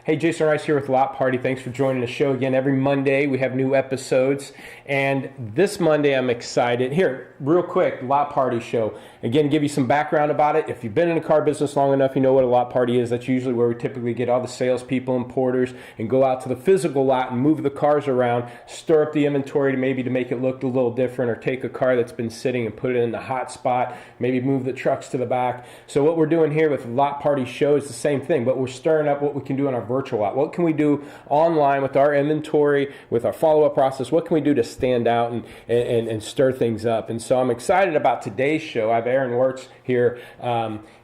Hey, Jason Rice here with LotParty. Thanks for joining the show again. Every Monday we have new episodes, and this Monday I'm excited. Here, real quick, LotParty show. Again, give you some background about it. If you've been in the car business long enough, you know what a LotParty is. That's usually where we typically get all the salespeople and porters and go out to the physical lot and move the cars around, stir up the inventory to maybe to make it look a little different, or take a car that's been sitting and put it in the hot spot, maybe move the trucks to the back. So what we're doing here with LotParty show is the same thing, but we're stirring up what we can do on our virtual lot. What can we do online with our inventory, with our follow-up process? What can we do to stand out and stir things up? And so I'm excited about today's show. I have Aaron Wirtz here.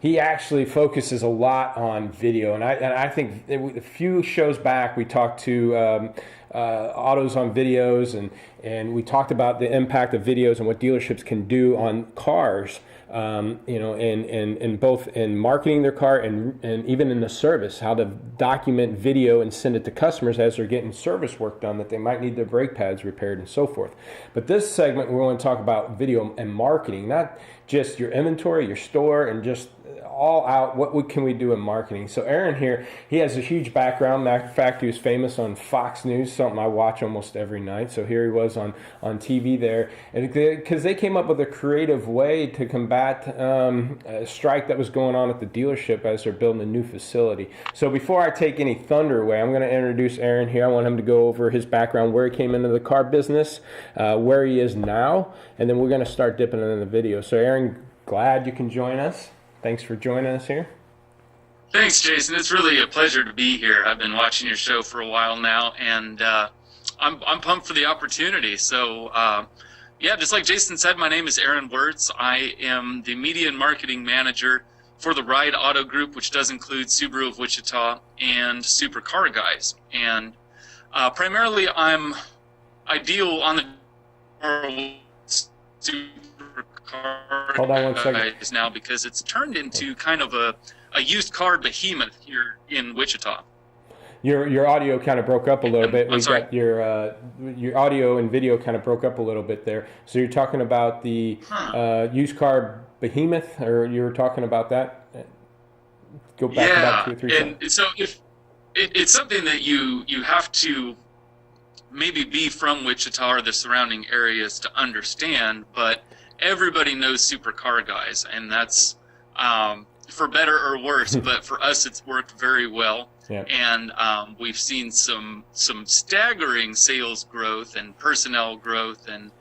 He actually focuses a lot on video, and I think a few shows back we talked to autos on videos, and we talked about the impact of videos and what dealerships can do on cars. In both in marketing their car and even in the service, how to document video and send it to customers as they're getting service work done, that they might need their brake pads repaired and so forth. But this segment, we want to talk about video and marketing, not just your inventory, your store, and just all out, what can we do in marketing? So Aaron here, he has a huge background. Matter of fact, he was famous on Fox News, something I watch almost every night. So here he was on TV there. And because they came up with a creative way to combat a strike that was going on at the dealership as they're building a new facility. So before I take any thunder away, I'm going to introduce Aaron here. I want him to go over his background, where he came into the car business, where he is now, and then we're going to start dipping into the video. So Aaron, glad you can join us. Thanks for joining us here. Thanks, Jason. It's really a pleasure to be here. I've been watching your show for a while now, and I'm pumped for the opportunity. So, just like Jason said, my name is Aaron Wirtz. I am the media and marketing manager for the Ride Auto Group, which does include Subaru of Wichita and Super Car Guys. And primarily, I deal on the Super Car Hold on one second. Guys now, because it's turned into kind of a used car behemoth here in Wichita. Your audio kind of broke up a little bit. I'm sorry. Got your audio and video kind of broke up a little bit there. So you're talking about the used car behemoth, or you were talking about that? Go back about 2 or 3 seconds. And so if it's something that you have to maybe be from Wichita or the surrounding areas to understand, but everybody knows Super Car Guys, and that's for better or worse. But for us, it's worked very well. Yeah. And we've seen some staggering sales growth and personnel growth and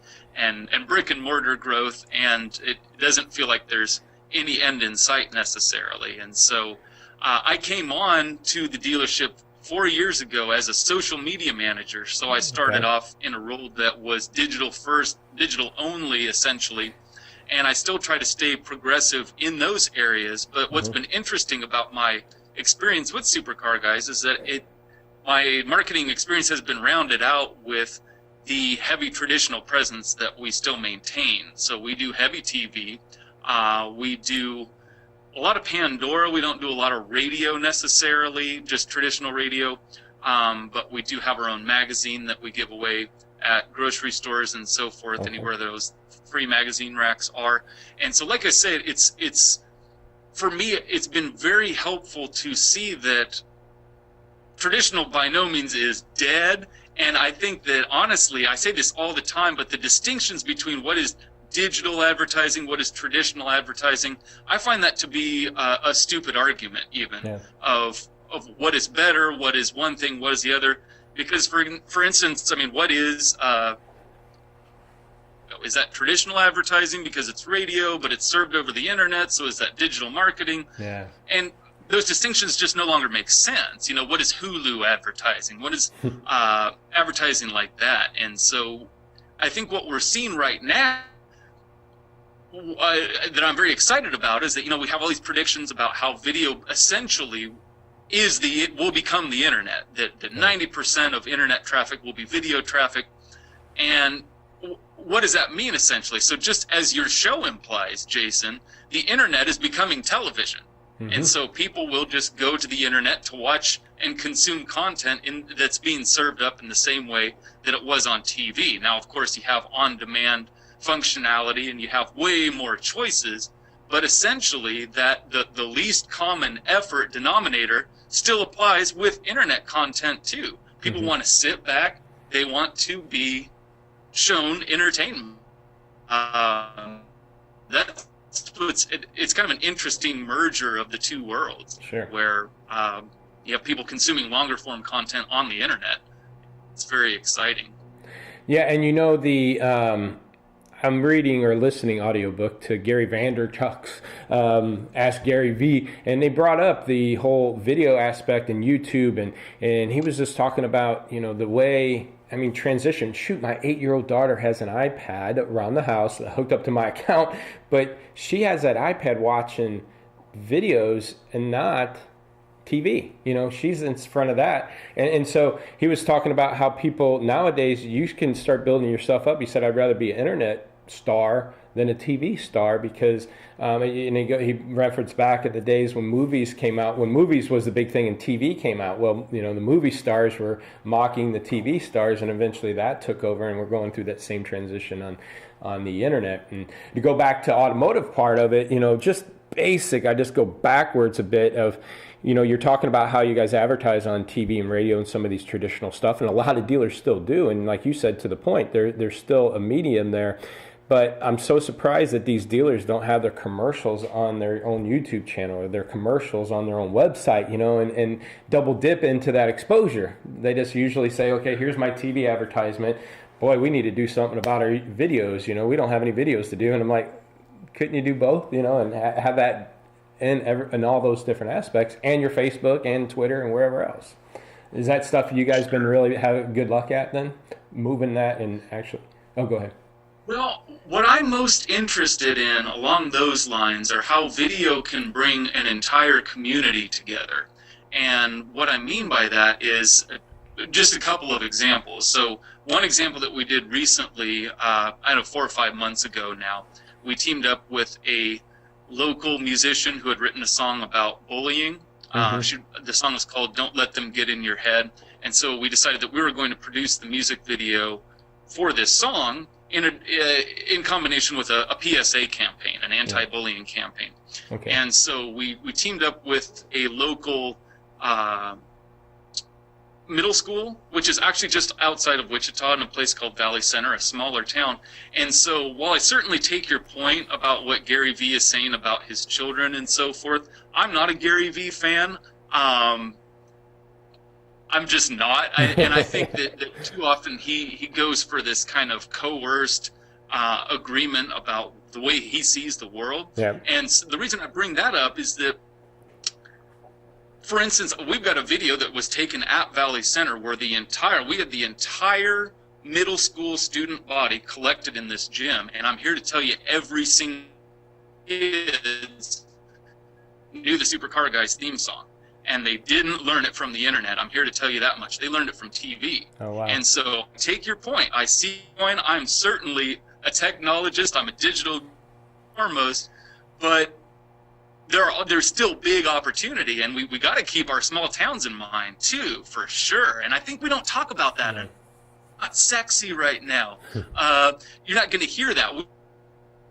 brick and mortar growth, and it doesn't feel like there's any end in sight necessarily. And so I came on to the dealership 4 years ago as a social media manager. So I started off in a role that was digital first, digital only essentially, and I still try to stay progressive in those areas. But what's been interesting about my experience with Super Car Guys is that my marketing experience has been rounded out with the heavy traditional presence that we still maintain. So we do heavy TV, we do a lot of Pandora. We don't do a lot of radio necessarily, just traditional radio, but we do have our own magazine that we give away at grocery stores and so forth, anywhere those free magazine racks are. And so, like I said, it's for me, it's been very helpful to see that traditional by no means is dead. And I think that, honestly, I say this all the time, but the distinctions between what is digital advertising, what is traditional advertising, I find that to be a stupid argument even of what is better, what is one thing, what is the other. Because for instance, I mean, what is that traditional advertising because it's radio, but it's served over the internet? So is that digital marketing? Yeah. And those distinctions just no longer make sense. You know, what is Hulu advertising? What is advertising like that? And so I think what we're seeing right now that I'm very excited about is that, you know, we have all these predictions about how video essentially will become the internet, that 90% of internet traffic will be video traffic. And what does that mean essentially? So just as your show implies, Jason, the internet is becoming television. And so people will just go to the internet to watch and consume content that's being served up in the same way that it was on TV. Now, of course, you have on-demand functionality and you have way more choices, but essentially that the least common effort denominator still applies with internet content too. People want to sit back. They want to be shown entertainment. It's kind of an interesting merger of the two worlds. Sure. Where you have people consuming longer form content on the internet. It's very exciting. Yeah, and I'm reading or listening audiobook to Gary Vaynerchuk's Ask Gary V, and they brought up the whole video aspect in YouTube, and he was just talking about, the way, transition. Shoot, my 8-year-old daughter has an iPad around the house hooked up to my account, but she has that iPad watching videos and not TV. She's in front of that. And so he was talking about how people nowadays, you can start building yourself up. He said, I'd rather be an internet star than a TV star because, and he referenced back at the days when movies came out, when movies was the big thing and TV came out. Well, the movie stars were mocking the TV stars, and eventually that took over, and we're going through that same transition on the internet. And to go back to automotive part of it, just basic, I just go backwards a bit of, you're talking about how you guys advertise on TV and radio and some of these traditional stuff, and a lot of dealers still do. And like you said, to the point, there's still a medium there. But I'm so surprised that these dealers don't have their commercials on their own YouTube channel or their commercials on their own website, and double dip into that exposure. They just usually say, okay, here's my TV advertisement. Boy, we need to do something about our videos. We don't have any videos to do. And I'm like, couldn't you do both, and have that in all those different aspects, and your Facebook and Twitter and wherever else? Is that stuff you guys been really have good luck at then? Moving that and actually, go ahead. Well, what I'm most interested in along those lines are how video can bring an entire community together. And what I mean by that is just a couple of examples. So one example that we did recently, 4 or 5 months ago now, we teamed up with a local musician who had written a song about bullying. The song was called Don't Let Them Get in Your Head. And so we decided that we were going to produce the music video for this song in combination with a PSA campaign, an anti-bullying campaign. Okay. And so we teamed up with a local middle school, which is actually just outside of Wichita in a place called Valley Center, a smaller town. And so while I certainly take your point about what Gary V is saying about his children and so forth, I'm not a Gary V fan. I'm just not. And I think that too often he goes for this kind of coerced agreement about the way he sees the world. Yeah. And the reason I bring that up is that, for instance, we've got a video that was taken at Valley Center where we had the entire middle school student body collected in this gym. And I'm here to tell you every single kid knew the Supercar Guys theme song. And they didn't learn it from the internet. I'm here to tell you that much. They learned it from TV. Oh, wow. And so take your point. I see your point. I'm certainly a technologist. I'm a digital foremost. But there's still big opportunity. And we got to keep our small towns in mind, too, for sure. And I think we don't talk about that. Yeah. Not sexy right now. You're not going to hear that.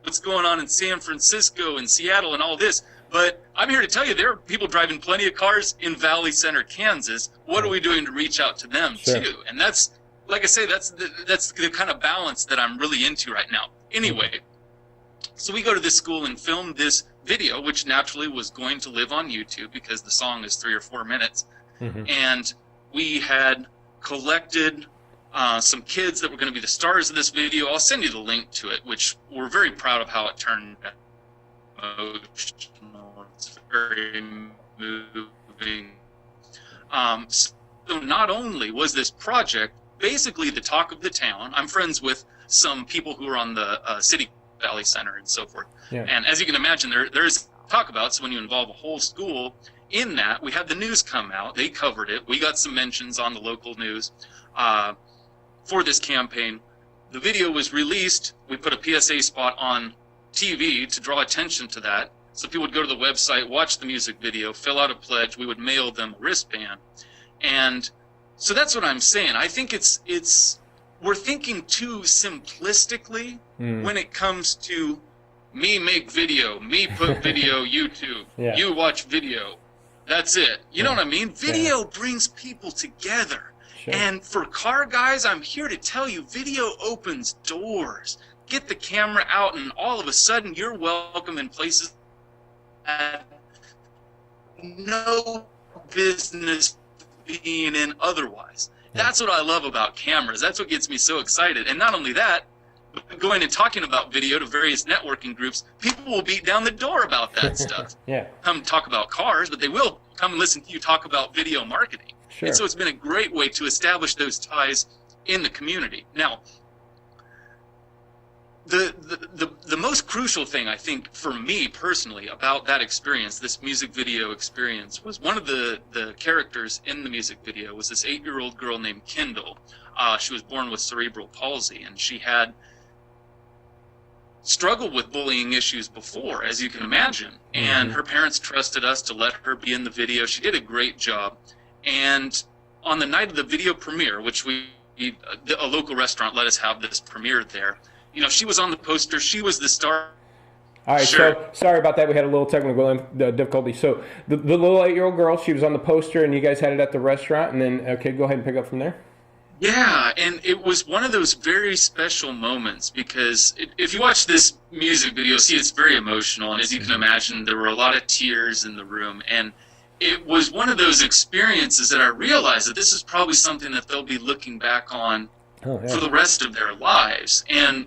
What's going on in San Francisco and Seattle and all this. But I'm here to tell you there are people driving plenty of cars in Valley Center, Kansas. What are we doing to reach out to them, too? And that's, like I say, that's the kind of balance that I'm really into right now. Anyway, so we go to this school and film this video, which naturally was going to live on YouTube because the song is 3 or 4 minutes. And we had collected some kids that were going to be the stars of this video. I'll send you the link to it, which we're very proud of how it turned out. It's very moving. So not only was this project basically the talk of the town, I'm friends with some people who are on the City Valley Center and so forth. Yeah. And as you can imagine, there's talk about, so when you involve a whole school in that, we had the news come out, they covered it, we got some mentions on the local news for this campaign. The video was released, we put a PSA spot on TV to draw attention to that. So people would go to the website, watch the music video, fill out a pledge. We would mail them a wristband. And so that's what I'm saying. I think we're thinking too simplistically when it comes to me make video, me put video YouTube, you watch video. That's it. You know what I mean? Video brings people together. Sure. And for car guys, I'm here to tell you, video opens doors. Get the camera out, and all of a sudden, you're welcome in places that no business being in otherwise. That's what I love about cameras. That's what gets me so excited. And not only that, going and talking about video to various networking groups, people will beat down the door about that stuff. Come talk about cars, but they will come and listen to you talk about video marketing. Sure. And so it's been a great way to establish those ties in the community. Now, the most crucial thing, I think, for me personally about that experience, this music video experience, was one of the characters in the music video was this 8-year-old girl named Kendall. She was born with cerebral palsy, and she had struggled with bullying issues before, as you can imagine. And her parents trusted us to let her be in the video. She did a great job. And on the night of the video premiere, which a local restaurant let us have this premiere there, you know, she was on the poster. She was the star. All right, so sorry about that. We had a little technical difficulty. So the little 8-year-old girl, she was on the poster, and you guys had it at the restaurant. And then, okay, go ahead and pick up from there. Yeah, and it was one of those very special moments because if you watch this music video, see, it's very emotional. And as you can imagine, there were a lot of tears in the room. And it was one of those experiences that I realized that this is probably something that they'll be looking back on for the rest of their lives. And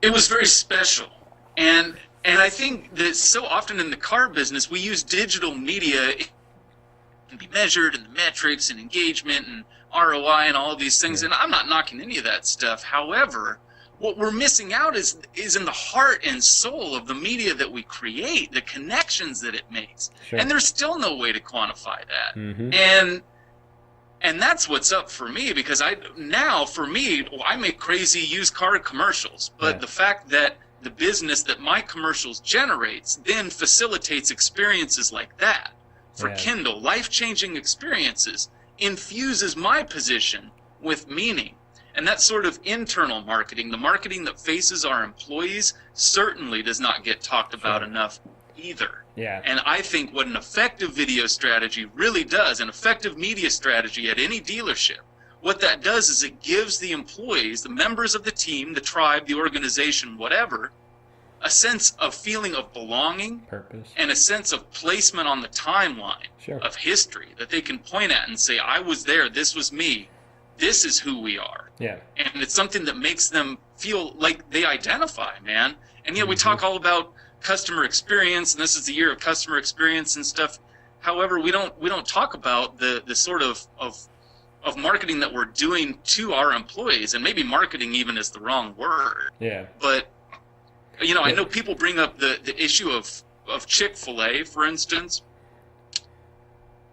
it was very special. And I think that so often in the car business, we use digital media can be measured and the metrics and engagement and ROI and all of these things. And I'm not knocking any of that stuff. However, what we're missing out is in the heart and soul of the media that we create, the connections that it makes. Sure. And there's still no way to quantify that. And that's what's up for me, because I make crazy used car commercials, but the fact that the business that my commercials generates then facilitates experiences like that for Kindle, life-changing experiences, infuses my position with meaning. And that sort of internal marketing, the marketing that faces our employees, certainly does not get talked about enough either. And I think what an effective video strategy really does, an effective media strategy at any dealership, what that does is it gives the employees, the members of the team, the tribe, the organization, whatever, a sense of feeling of belonging, purpose, and a sense of placement on the timeline of history that they can point at and say, I was there, this was me, this is who we are. And it's something that makes them feel like they identify, man. And we talk all about customer experience, and this is the year of customer experience and stuff. However, we don't talk about the sort of marketing that we're doing to our employees, and maybe marketing even is the wrong word. But I know people bring up the issue of Chick-fil-A, for instance,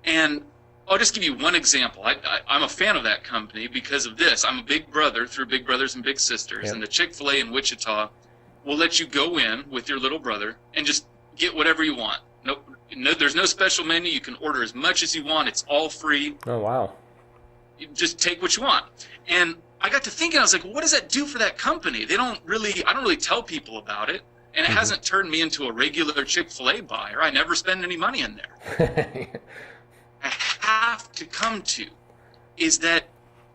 and I'll just give you one example. I'm a fan of that company because of this. I'm a big brother through Big Brothers and Big Sisters, and the Chick-fil-A in Wichita will let you go in with your little brother and just get whatever you want. No, there's no special menu. You can order as much as you want. It's all free. Oh, wow. You just take what you want. And I got to thinking, I was like, what does that do for that company? I don't really tell people about it. And it hasn't turned me into a regular Chick-fil-A buyer. I never spend any money in there. I have to come to is that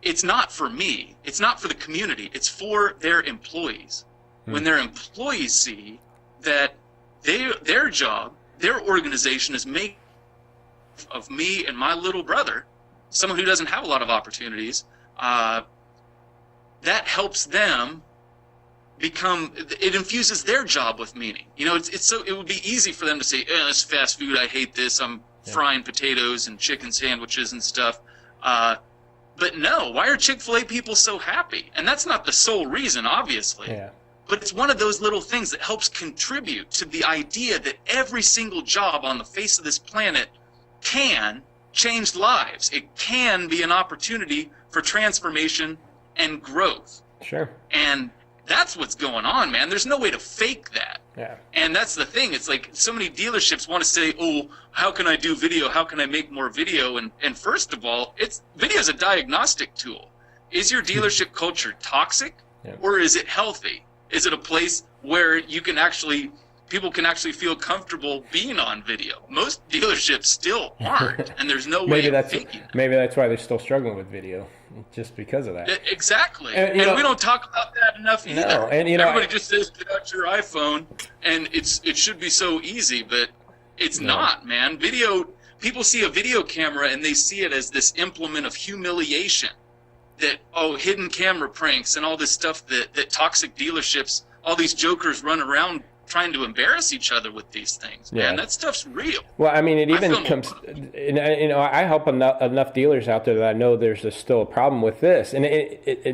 it's not for me. It's not for the community. It's for their employees. When their employees see that their job, their organization is making of me and my little brother, someone who doesn't have a lot of opportunities, that helps them it infuses their job with meaning. It would be easy for them to say, it's fast food, I hate this, I'm frying potatoes and chicken sandwiches and stuff. But no, why are Chick-fil-A people so happy? And that's not the sole reason, obviously. But it's one of those little things that helps contribute to the idea that every single job on the face of this planet can change lives. It can be an opportunity for transformation and growth. And that's what's going on, man. There's no way to fake that. And that's the thing. It's like so many dealerships want to say, oh, how can I do video? How can I make more video? And first of all, video is a diagnostic tool. Is your dealership culture toxic or is it healthy? Is it a place where you can actually people can actually feel comfortable being on video. Most dealerships still aren't, and there's no way of faking it. Maybe that's why they're still struggling with video, just because of that. Exactly. And we don't talk about that enough either. No, and everybody just says, get out your iPhone, and it should be so easy, but it's not, man. Video, people see a video camera and they see it as this implement of humiliation. That, hidden camera pranks and all this stuff that toxic dealerships, all these jokers run around trying to embarrass each other with these things, man. That stuff's real. Well, I mean, it even comes, I help enough dealers out there that I know there's still a problem with this. And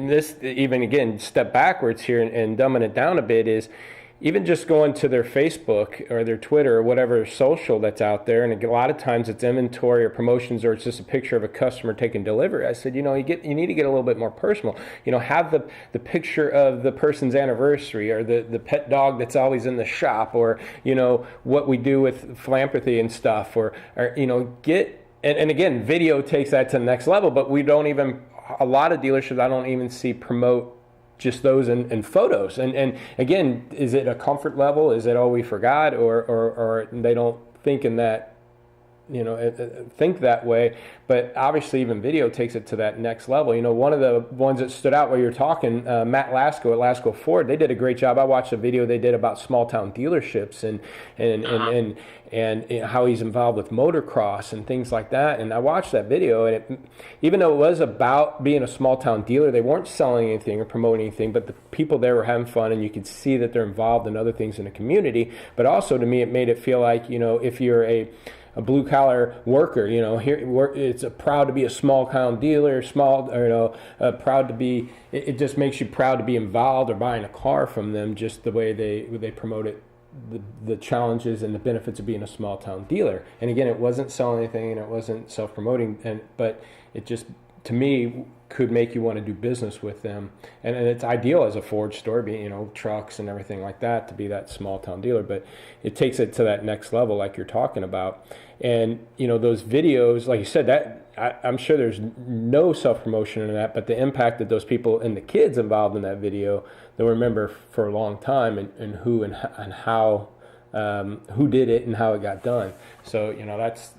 this, even again, step backwards here and dumbing it down a bit, is even just going to their Facebook or their Twitter or whatever social that's out there, and a lot of times it's inventory or promotions, or it's just a picture of a customer taking delivery. I said, you need to get a little bit more personal. Have the picture of the person's anniversary, or the pet dog that's always in the shop, or what we do with philanthropy and stuff, or get. And again, video takes that to the next level. But we don't even, a lot of dealerships I don't even see promote just those in photos. And again, is it a comfort level? Is it, we forgot, or they don't think in that, think that way? But obviously even video takes it to that next level. One of the ones that stood out while you're talking, Matt Lasco at Lasco Ford, they did a great job. I watched a video they did about small town dealerships and how he's involved with motocross and things like that. And I watched that video, and even though it was about being a small town dealer, they weren't selling anything or promoting anything, but the people there were having fun, and you could see that they're involved in other things in the community. But also, to me, it made it feel like, if you're a blue collar worker, here it's proud to be a small town dealer, proud to be. It just makes you proud to be involved or buying a car from them. Just the way they promote it, the challenges and the benefits of being a small town dealer. And again, it wasn't selling anything, and it wasn't self promoting, but it just, to me, could make you want to do business with them. And it's ideal as a Ford store, being, trucks and everything like that, to be that small town dealer. But it takes it to that next level, like you're talking about. And, those videos, like you said, that I'm sure there's no self-promotion in that, but the impact that those people and the kids involved in that video, they'll remember for a long time, and who and how, who did it and how it got done. So,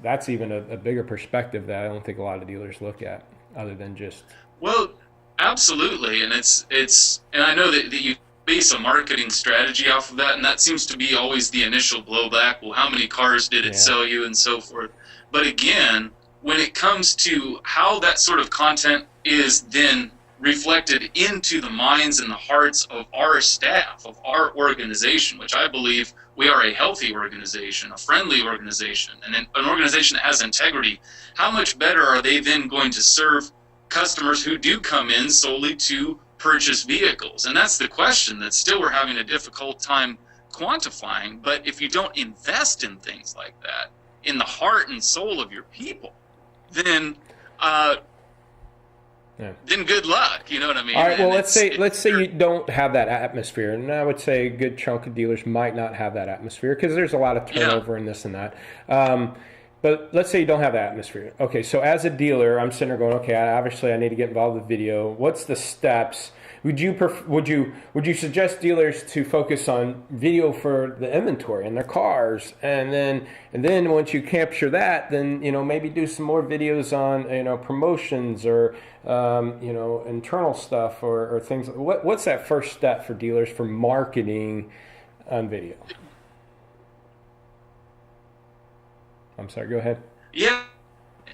that's even a bigger perspective that I don't think a lot of dealers look at, other than just. Well, absolutely. And and I know that you base a marketing strategy off of that, and that seems to be always the initial blowback. Well, how many cars did it sell you, and so forth. But again, when it comes to how that sort of content is then reflected into the minds and the hearts of our staff, of our organization, which I believe we are a healthy organization, a friendly organization, and an organization that has integrity, how much better are they then going to serve customers who do come in solely to purchase vehicles? And that's the question that still we're having a difficult time quantifying. But if you don't invest in things like that, in the heart and soul of your people, then then good luck. You know what I mean? All right. Well, let's say you don't have that atmosphere, and I would say a good chunk of dealers might not have that atmosphere, because there's a lot of turnover in this and that. But let's say you don't have that atmosphere. Okay, so as a dealer, I'm sitting there going, okay, obviously I need to get involved with video. What's the steps? Would you suggest dealers to focus on video for the inventory and their cars, and then once you capture that, then maybe do some more videos on promotions or internal stuff or things. What's that first step for dealers for marketing on video? I'm sorry, go ahead. Yeah,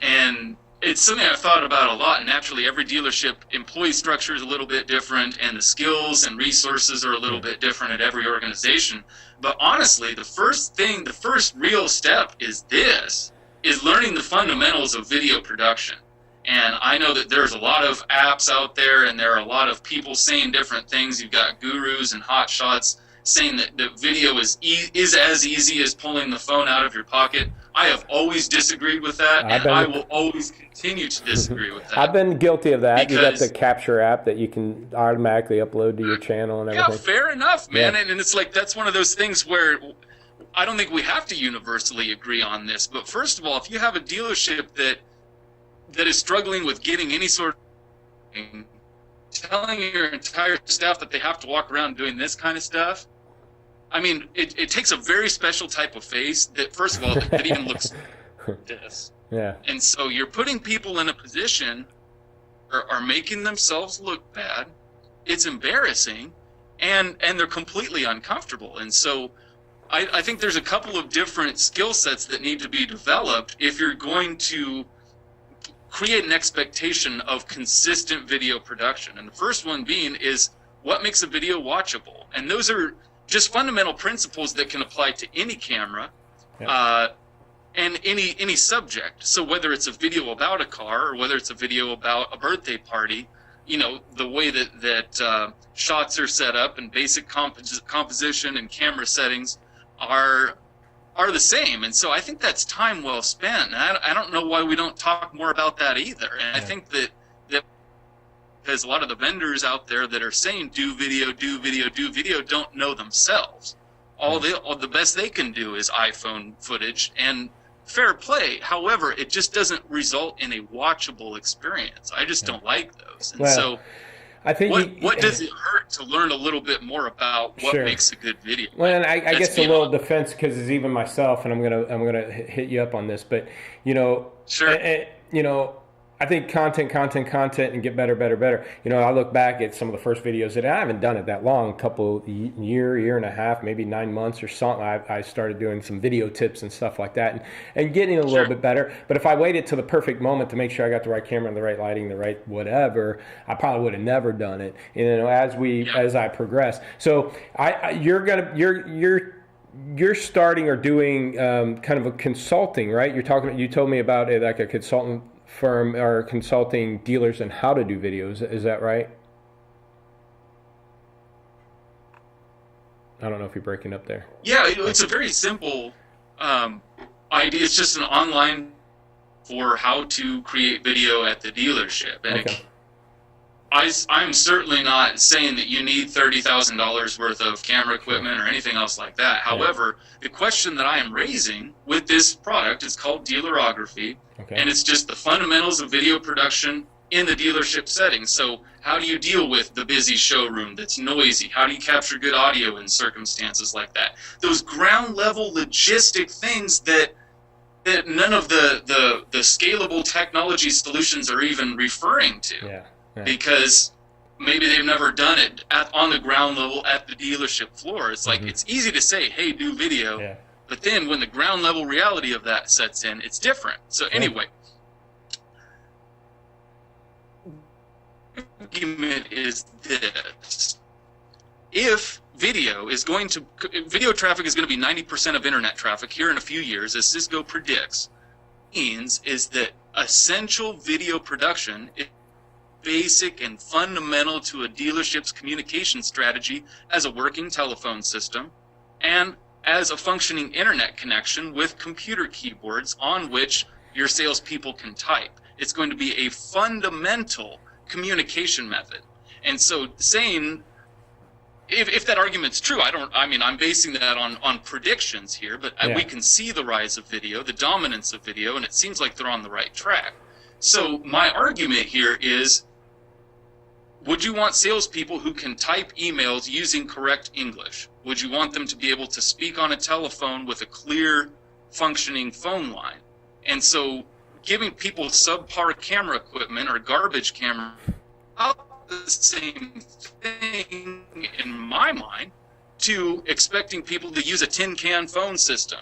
and it's something I've thought about a lot. Naturally, every dealership employee structure is a little bit different, and the skills and resources are a little bit different at every organization. But honestly, the first real step is learning the fundamentals of video production. And I know that there's a lot of apps out there, and there are a lot of people saying different things. You've got gurus and hotshots saying that the video is as easy as pulling the phone out of your pocket. I have always disagreed with that, and I will always continue to disagree with that. I've been guilty of that. You got the Capture app that you can automatically upload to your channel and everything. Yeah, fair enough, man. Yeah. And it's like, that's one of those things where I don't think we have to universally agree on this. But first of all, if you have a dealership that is struggling with getting any sort of, telling your entire staff that they have to walk around doing this kind of stuff, I mean, it takes a very special type of face that, first of all, that even looks like this. Yeah. And so you're putting people in a position or are making themselves look bad. It's embarrassing, and they're completely uncomfortable. And so I think there's a couple of different skill sets that need to be developed if you're going to create an expectation of consistent video production. And the first one being is what makes a video watchable. And those are just fundamental principles that can apply to any camera. And any subject. So whether it's a video about a car or whether it's a video about a birthday party, you know, the way that shots are set up and basic composition and camera settings are the same. And so I think that's time well spent. And I don't know why we don't talk more about that either. And I think that there's a lot of the vendors out there that are saying do video, don't know themselves. All the best they can do is iPhone footage, and fair play. However, it just doesn't result in a watchable experience. I just don't like those. And so I think what does it hurt to learn a little bit more about what makes a good video? Well, and I guess a little defense, because it's even myself, and I'm gonna hit you up on this, but you know, you know, I think content, and get better. You know, I look back at some of the first videos that I haven't done it that long, a couple year and a half, maybe 9 months or something. I started doing some video tips and stuff like that, and getting a little bit better. But if I waited till the perfect moment to make sure I got the right camera and the right lighting, the right whatever, I probably would have never done it. You know, as I progress. So you're starting or doing kind of a consulting, right? You told me about it, like a consultant firm or consulting dealers on how to do videos. Is that right? I don't know if you're breaking up there. Yeah, it's a very simple idea. It's just an online for how to create video at the dealership. And I'm certainly not saying that you need $30,000 worth of camera equipment or anything else like that. However, the question that I am raising with this product is called dealerography, and it's just the fundamentals of video production in the dealership setting. So how do you deal with the busy showroom that's noisy? How do you capture good audio in circumstances like that? Those ground level logistic things that none of the scalable technology solutions are even referring to. Because maybe they've never done it on the ground level at the dealership floor. It's like, it's easy to say, hey, do video. But then when the ground level reality of that sets in, it's different. So anyway, the argument is this. If video traffic is going to be 90% of internet traffic here in a few years, as Cisco predicts, means is that essential video production is basic and fundamental to a dealership's communication strategy as a working telephone system and as a functioning internet connection with computer keyboards on which your salespeople can type. It's going to be a fundamental communication method. And so saying, if that argument's true, I'm basing that on predictions here, but we can see the rise of video, the dominance of video, and it seems like they're on the right track. So my argument here is, would you want salespeople who can type emails using correct English? Would you want them to be able to speak on a telephone with a clear, functioning phone line? And so giving people subpar camera equipment or garbage camera, about the same thing in my mind to expecting people to use a tin can phone system,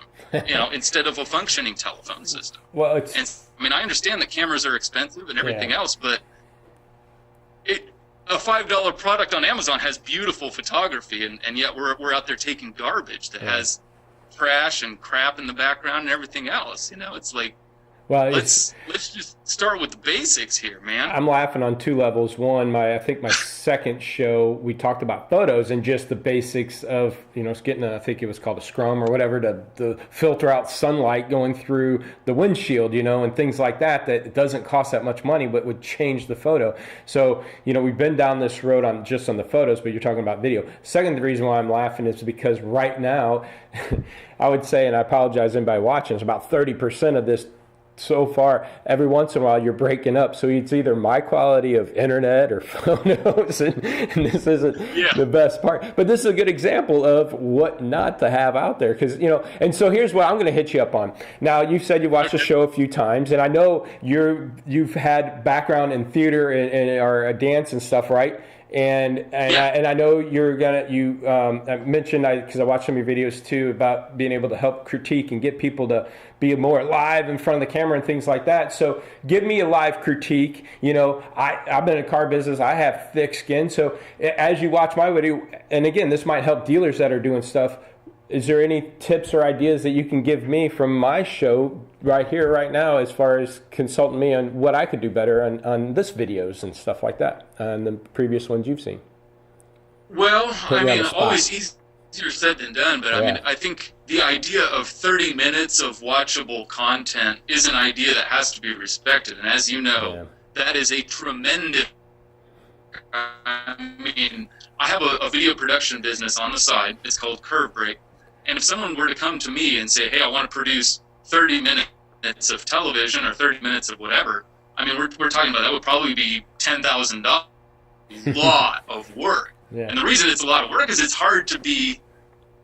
instead of a functioning telephone system. Well, I understand that cameras are expensive and everything else, but a $5 product on Amazon has beautiful photography, and yet we're out there taking garbage that has trash and crap in the background and everything else. It's like, let's just start with the basics here, man. I'm laughing on two levels. One, I think my second show, we talked about photos and just the basics of, getting I think it was called a scrum or whatever, to filter out sunlight going through the windshield, and things like that it doesn't cost that much money, but would change the photo. So, we've been down this road on the photos, but you're talking about video. Second, the reason why I'm laughing is because right now, I would say, and I apologize to anybody watching, it's about 30% of this so far, every once in a while you're breaking up. So it's either my quality of internet or photos, and this isn't the best part. But this is a good example of what not to have out there. Because, and so here's what I'm going to hit you up on. Now, you said you watched the show a few times, and I know you've had background in theater and or dance and stuff, right? And I know I mentioned, because I watched some of your videos too, about being able to help critique and get people to be more live in front of the camera and things like that. So give me a live critique. I've been in the car business. I have thick skin. So as you watch my video, and again, this might help dealers that are doing stuff, is there any tips or ideas that you can give me from my show right here, right now, as far as consulting me on what I could do better on this videos and stuff like that, and the previous ones you've seen? Well, always easier said than done, but I think the idea of 30 minutes of watchable content is an idea that has to be respected. And as you know, that is a tremendous... I have a video production business on the side. It's called Curve Break. And if someone were to come to me and say, hey, I want to produce 30 minutes of television or 30 minutes of whatever, we're talking about that would probably be $10,000. A lot of work. Yeah. And the reason it's a lot of work is it's hard to be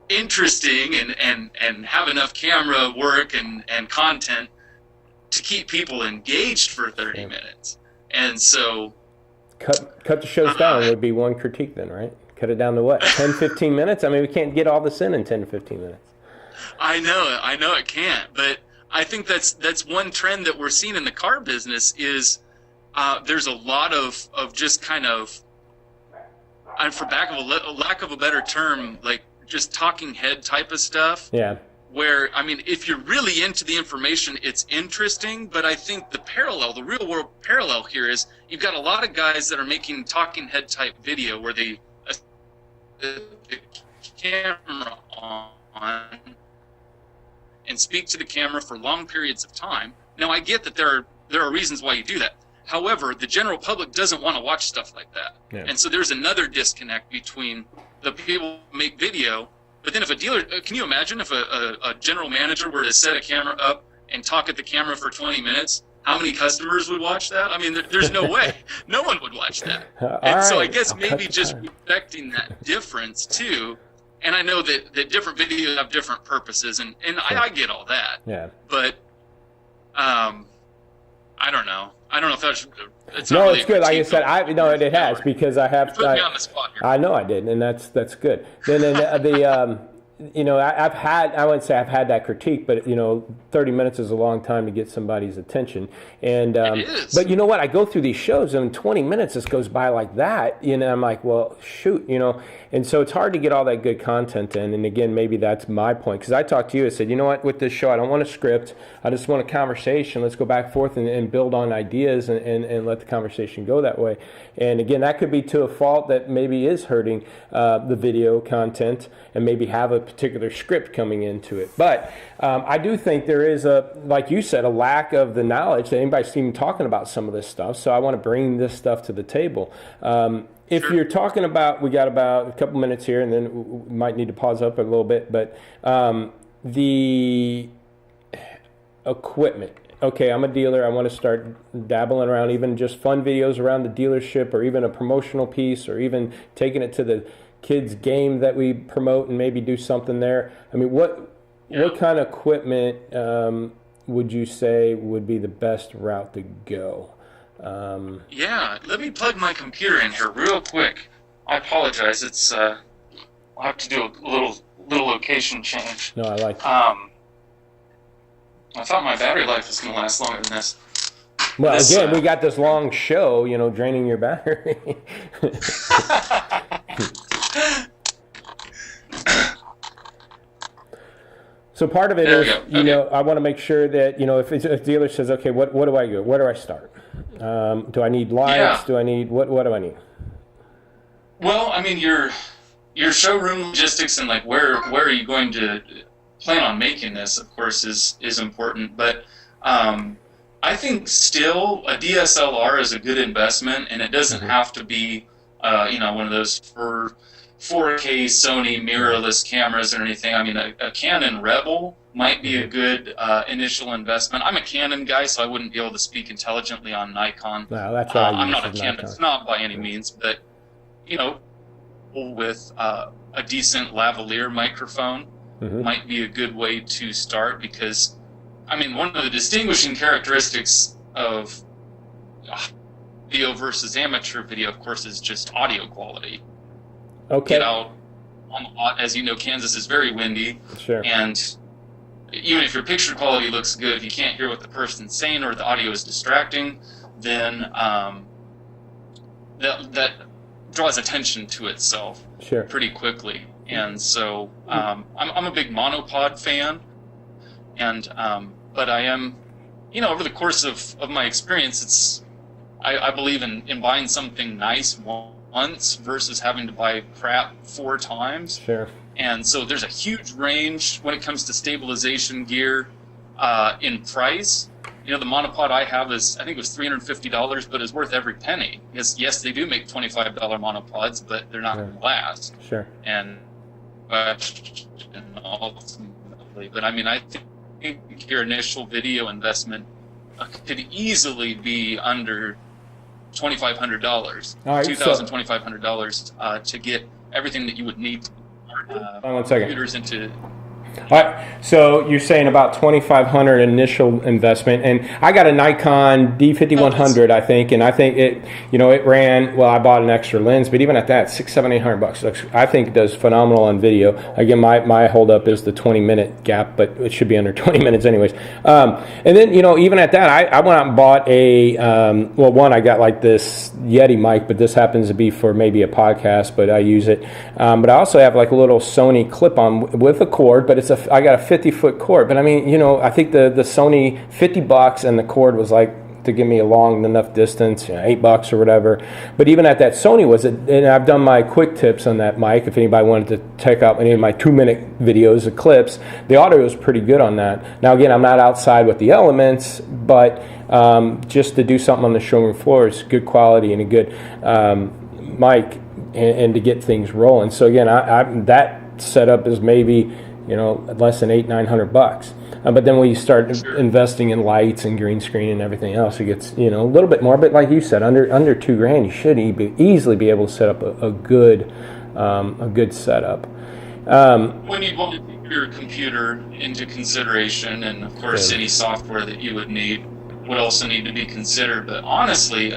interesting and have enough camera work and content to keep people engaged for 30 minutes. And so... Cut the shows down would be one critique then, right? Cut it down to what, 10, 15 minutes? We can't get all this in 10 to 15 minutes. I know it can't, but I think that's one trend that we're seeing in the car business is there's a lot of just kind of, for lack of a better term, like just talking head type of stuff. Yeah. Where, if you're really into the information, it's interesting, but I think the real world parallel here is you've got a lot of guys that are making talking head type video where they the camera on and speak to the camera for long periods of time. Now, I get that there are reasons why you do that. However, the general public doesn't want to watch stuff like that. Yeah. And so there's another disconnect between the people who make video. But then if a dealer, can you imagine if a general manager were to set a camera up and talk at the camera for 20 minutes, how many customers would watch that? There's no way. No one would watch that. And so I guess maybe just respecting that difference too. And I know that different videos have different purposes, and I get all that. Yeah. But I don't know. I don't know if that's... It's no, really it's good. Like I said, it has, because I have... You put me on the spot here. I know I did, and that's good. Then I wouldn't say I've had that critique, but 30 minutes is a long time to get somebody's attention. And it is. But you know what? I go through these shows, and 20 minutes just goes by like that. I'm like, well, shoot, And so it's hard to get all that good content in. And again, maybe that's my point, because I talked to you. I said, you know what? With this show, I don't want a script. I just want a conversation. Let's go back and forth and build on ideas and let the conversation go that way. And again, that could be to a fault that maybe is hurting the video content, and maybe have a particular script coming into it. But I do think there is like you said, a lack of the knowledge that anybody's even talking about some of this stuff. So I want to bring this stuff to the table. If you're talking about, we got about a couple minutes here, and then we might need to pause up a little bit, but the equipment. Okay, I'm a dealer. I want to start dabbling around, even just fun videos around the dealership, or even a promotional piece, or even taking it to the kids' game that we promote and maybe do something there. What kind of equipment would you say would be the best route to go? Let me plug my computer in here real quick. I apologize. It's I'll have to do a little location change. No, I like that. I thought my battery life was going to last longer than this. Well, again, we got this long show, draining your battery. So part of it is, I want to make sure that, if a dealer says, okay, what do I do? Where do I start? Do I need lights? Yeah. Do I need, what do I need? Well, your showroom logistics and like where are you going to plan on making this, of course, is important. But I think still a DSLR is a good investment, and it doesn't have to be, one of those 4K Sony mirrorless cameras or anything. I mean, a Canon Rebel might be a good initial investment. I'm a Canon guy, so I wouldn't be able to speak intelligently on Nikon. No, that's what I I'm use not a is Canon Nikon. snob by any means, but with a decent lavalier microphone might be a good way to start, because I mean, one of the distinguishing characteristics of video versus amateur video, of course, is just audio quality. Okay. Get out on the lot. As you know, Kansas is very windy. Sure. And even if your picture quality looks good, if you can't hear what the person's saying or the audio is distracting, then that draws attention to itself pretty quickly. And so I'm a big monopod fan, and but I am, over the course of my experience, I believe in buying something nice once versus having to buy crap 4 times. Sure. And so there's a huge range when it comes to stabilization gear in price. The monopod I have I think it was $350, but is worth every penny. Yes, they do make $25 monopods, but they're not going to last. Sure. And ultimately, but I mean, I think your initial video investment could easily be under $2,500, $2,500 to get everything that you would need. One second. Computers into. All right, so you're saying about $2,500 initial investment, and I got a Nikon D5100, I think, and I think it ran. Well, I bought an extra lens, but even at that, $600-$800. I think it does phenomenal on video. Again, my holdup is the 20-minute gap, but it should be under 20 minutes anyways. And then even at that, I went out and bought one, I got like this Yeti mic, but this happens to be for maybe a podcast, but I use it. But I also have like a little Sony clip-on with a cord, but I got a 50-foot cord. But I mean, I think the Sony $50 and the cord was like to give me a long enough distance, $8 or whatever. But even at that Sony and I've done my quick tips on that mic. If anybody wanted to check out any of my 2-minute videos of clips, the audio is pretty good on that. Now again, I'm not outside with the elements, but just to do something on the showroom floor is good quality and a good mic, and to get things rolling. So again, that setup is maybe less than $800-$900. But then when you start investing in lights and green screen and everything else, it gets a little bit more. But like you said, under $2,000, you should easily be able to set up a good setup. When you want to take your computer into consideration, and of course any software that you would need would also need to be considered. But honestly,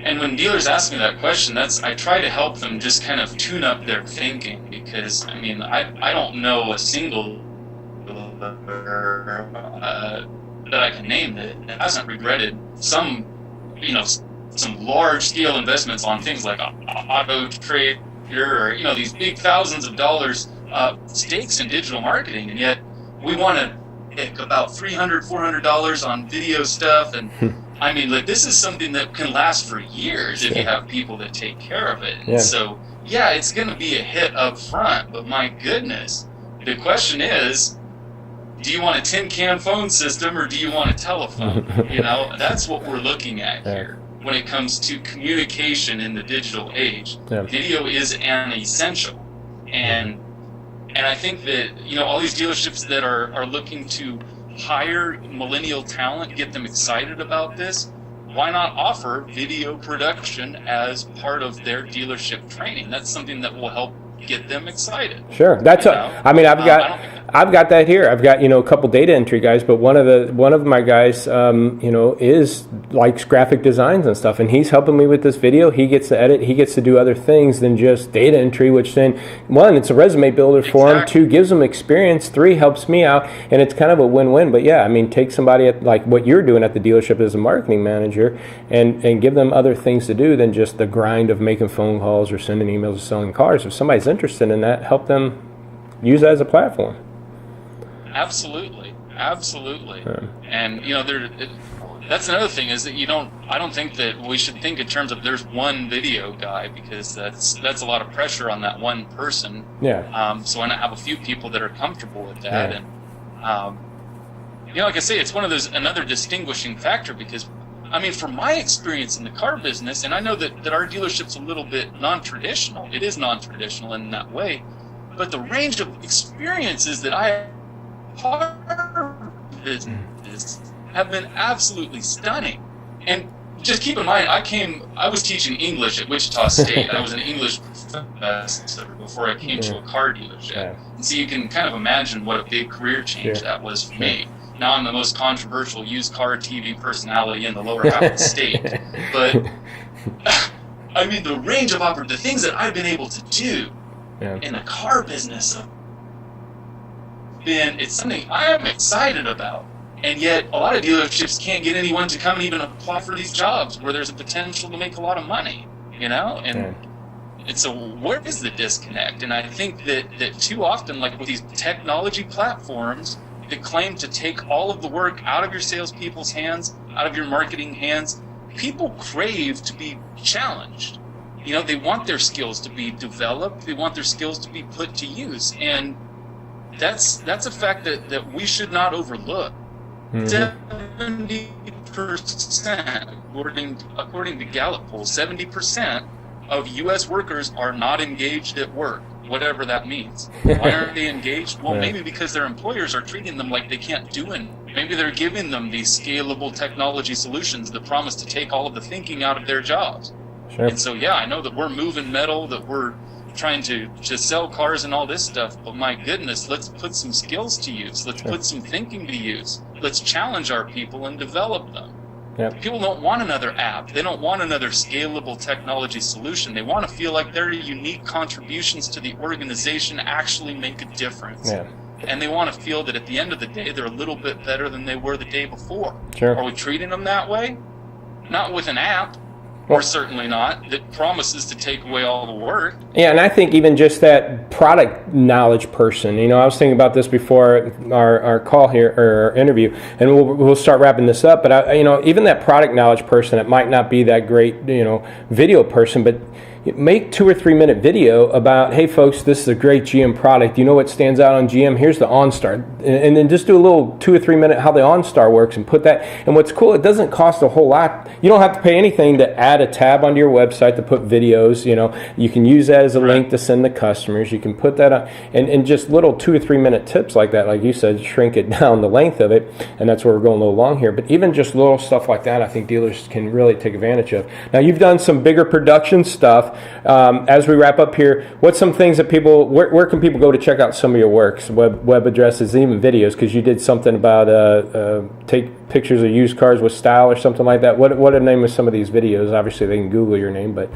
and when dealers ask me that question, I try to help them just kind of tune up their thinking, because I mean, I don't know a single that I can name that hasn't regretted some large scale investments on things like Auto Trader or these big thousands of dollars stakes in digital marketing, and yet we want to pick about $300-$400 on video stuff. And I mean, like, this is something that can last for years if you have people that take care of it. And so, yeah, it's going to be a hit up front, but my goodness, the question is, do you want a tin can phone system or do you want a telephone? That's what we're looking at here when it comes to communication in the digital age. Video is an essential. And I think that, all these dealerships that are looking to hire millennial talent, get them excited about this, why not offer video production as part of their dealership training? That's something that will help get them excited. Sure. I've got that here. I've got, a couple data entry guys, but one of my guys, likes graphic designs and stuff, and he's helping me with this video. He gets to edit. He gets to do other things than just data entry, which then, 1, it's a resume builder for him. 2, gives him experience. 3, helps me out, and it's kind of a win-win. But yeah, I mean, take somebody at like what you're doing at the dealership as a marketing manager, and give them other things to do than just the grind of making phone calls or sending emails or selling cars. If somebody's interested in that, help them use that as a platform. Absolutely. And that's another thing, is that I don't think that we should think in terms of there's one video guy, because that's a lot of pressure on that one person. So why not have a few people that are comfortable with that? And like I say, it's one of those, another distinguishing factor, because I mean, from my experience in the car business, and I know that our dealership's a little bit non-traditional. It is non-traditional in that way, but the range of experiences that I have car business have been absolutely stunning. And just keep in mind, I was teaching English at Wichita State. I was an English professor before I came to a car dealership. Yeah. And so you can kind of imagine what a big career change that was for me. Now I'm the most controversial used car TV personality in the lower half of the state. But, I mean, the range of the things that I've been able to do in the car business it's something I am excited about. And yet, a lot of dealerships can't get anyone to come and even apply for these jobs where there's a potential to make a lot of money, you know? And so where is the disconnect? And I think that too often, like with these technology platforms that claim to take all of the work out of your salespeople's hands, out of your marketing hands, people crave to be challenged. You know, they want their skills to be developed. They want their skills to be put to use. And that's a fact that we should not overlook. 70%, according to Gallup polls, 70% of U.S. workers are not engaged at work, whatever that means. Why aren't they engaged? Well, maybe because their employers are treating them like they can't do it. Maybe they're giving them these scalable technology solutions that promise to take all of the thinking out of their jobs. Sure. And so, I know that we're moving metal, that we're trying to sell cars and all this stuff, but my goodness, let's put some skills to use. Let's put some thinking to use. Let's challenge our people and develop them. Yep. People don't want another app. They don't want another scalable technology solution. They want to feel like their unique contributions to the organization actually make a difference. Yeah. And they want to feel that at the end of the day, they're a little bit better than they were the day before. Sure. Are we treating them that way? Not with an app. Or certainly not, that promises to take away all the work. Yeah, and I think even just that product knowledge person, you know, I was thinking about this before our call here, or our interview, and we'll start wrapping this up, but, even that product knowledge person, it might not be that great, video person, but make 2 or 3 minute video about, hey folks, this is a great GM product. You know what stands out on GM? Here's the OnStar. And then just do a little 2 or 3 minute how the OnStar works and put that. And what's cool, it doesn't cost a whole lot. You don't have to pay anything to add a tab onto your website to put videos. You can use that as a link to send to customers. You can put that on, and just little 2 or 3 minute tips like that, like you said, shrink it down the length of it. And that's where we're going a little long here. But even just little stuff like that, I think dealers can really take advantage of. Now, you've done some bigger production stuff. As we wrap up here, what's some things that where can people go to check out some of your works, web addresses, and even videos? Because you did something about take pictures of used cars with style or something like that. What are the name of some of these videos? Obviously, they can Google your name, but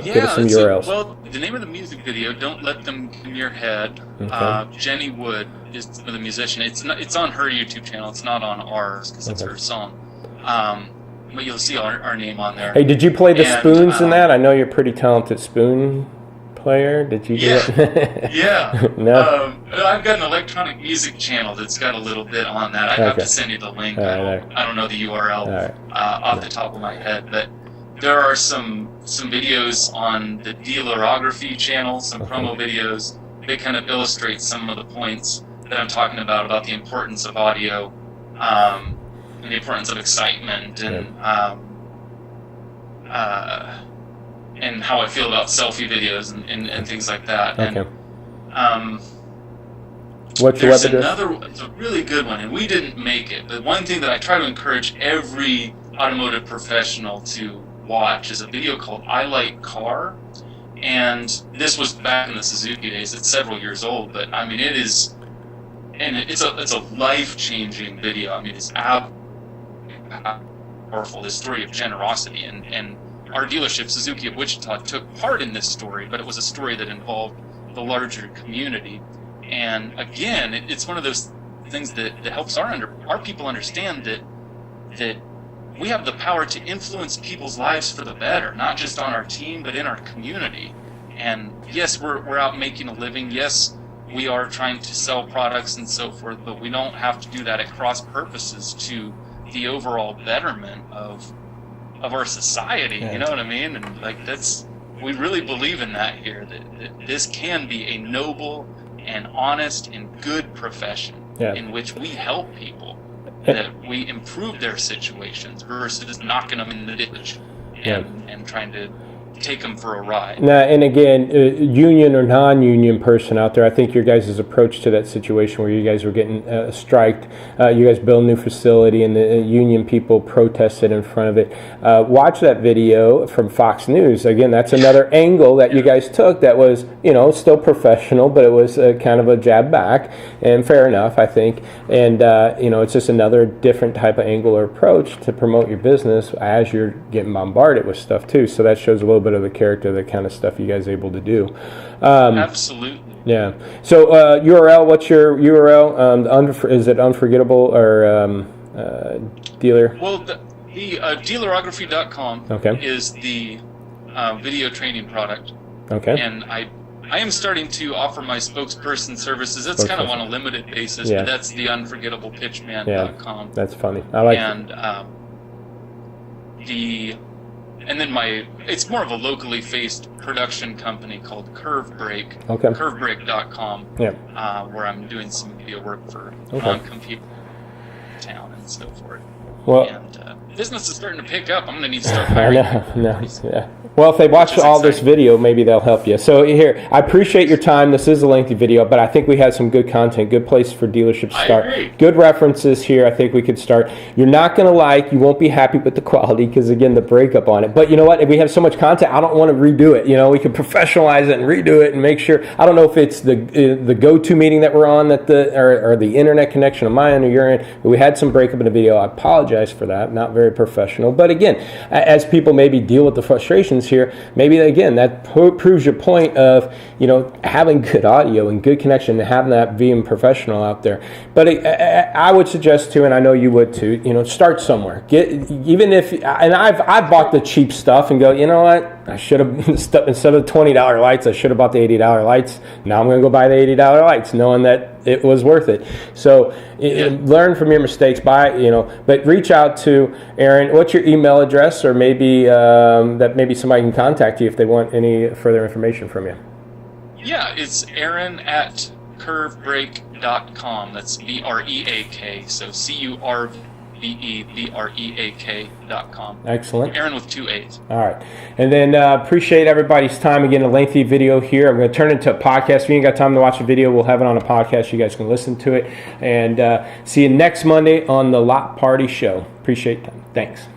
give us some URLs. Well, the name of the music video, Don't Let Them Get in Your Head. Okay. Jenny Wood is the musician. It's on her YouTube channel. It's not on ours because it's her song. But you'll see our name on there. Hey, did you play the spoons in that? I know you're a pretty talented spoon player. Did you do that? Yeah. No? I've got an electronic music channel that's got a little bit on that. I have to send you the link. I don't know the URL off the top of my head, but there are some videos on the Dealerography channel, some promo videos. They kind of illustrate some of the points that I'm talking about the importance of audio. And the importance of excitement and how I feel about selfie videos and things like that. Okay. And what's there's it's a really good one, and we didn't make it, but one thing that I try to encourage every automotive professional to watch is a video called I Like Car. And this was back in the Suzuki days. It's several years old, but I mean, it's a life-changing video. I mean, it's powerful, this story of generosity, and our dealership, Suzuki of Wichita, took part in this story, but it was a story that involved the larger community. And again, it's one of those things that helps our people understand that we have the power to influence people's lives for the better, not just on our team, but in our community. And yes, we're out making a living. Yes, we are trying to sell products and so forth, but we don't have to do that at cross purposes to the overall betterment of our society. You know what I mean? And like we really believe in that here, that this can be a noble and honest and good profession in which we help people. that we improve their situations versus knocking them in the ditch and trying to take them for a ride. Now, and again, union or non-union person out there, I think your guys' approach to that situation where you guys were getting striked, you guys built a new facility and the union people protested in front of it. Watch that video from Fox News. Again, that's another angle that you guys took that was, still professional, but it was kind of a jab back, and fair enough, I think. And, it's just another different type of angle or approach to promote your business as you're getting bombarded with stuff too. So that shows a little bit of the character, the kind of stuff you guys are able to do. Absolutely. Yeah. So URL, what's your URL? Is it Unforgettable or Dealer? Well, the dealerography.com Okay. is the video training product. Okay. And I am starting to offer my spokesperson services. It's kind of on a limited basis, but that's the unforgettablepitchman.com. Yeah, that's funny. I like it. And then it's more of a locally based production company called Curve Break. Okay. Curvebreak.com. Yeah. Where I'm doing some video work for non-compete town and so forth. Well, and business is starting to pick up. I'm going to need to start I hiring. know. Yeah. Well, if they watch all this video, maybe they'll help you. So here, I appreciate your time. This is a lengthy video, but I think we had some good content, good place for dealerships to start. I agree. Good references here. I think we could start. You're not going to you won't be happy with the quality because, again, the breakup on it. But you know what? If we have so much content, I don't want to redo it. We can professionalize it and redo it and make sure. I don't know if it's the go-to meeting that we're on or the internet connection on my end or your end. But we had some breakup in the video. I apologize for that. Not very professional. But again, as people maybe deal with the frustrations here, maybe again that proves your point of having good audio and good connection and having that being professional out there. But I would suggest too, and I know you would too, start somewhere. I've bought the cheap stuff and go, you know what, I should have instead of the $20 lights, I should have bought the $80 lights. Now I'm going to go buy the $80 lights, knowing that it was worth it. So learn from your mistakes. But reach out to Aaron. What's your email address, or maybe maybe somebody can contact you if they want any further information from you. Yeah, it's Aaron at curvebreak.com. That's BREAK. So CURVEBREAK.com. Excellent. Aaron with 2 A's. All right. And then appreciate everybody's time. Again, a lengthy video here. I'm going to turn it into a podcast. If you ain't got time to watch the video, we'll have it on a podcast. You guys can listen to it. And see you next Monday on the LotParty Show. Appreciate it. Thanks.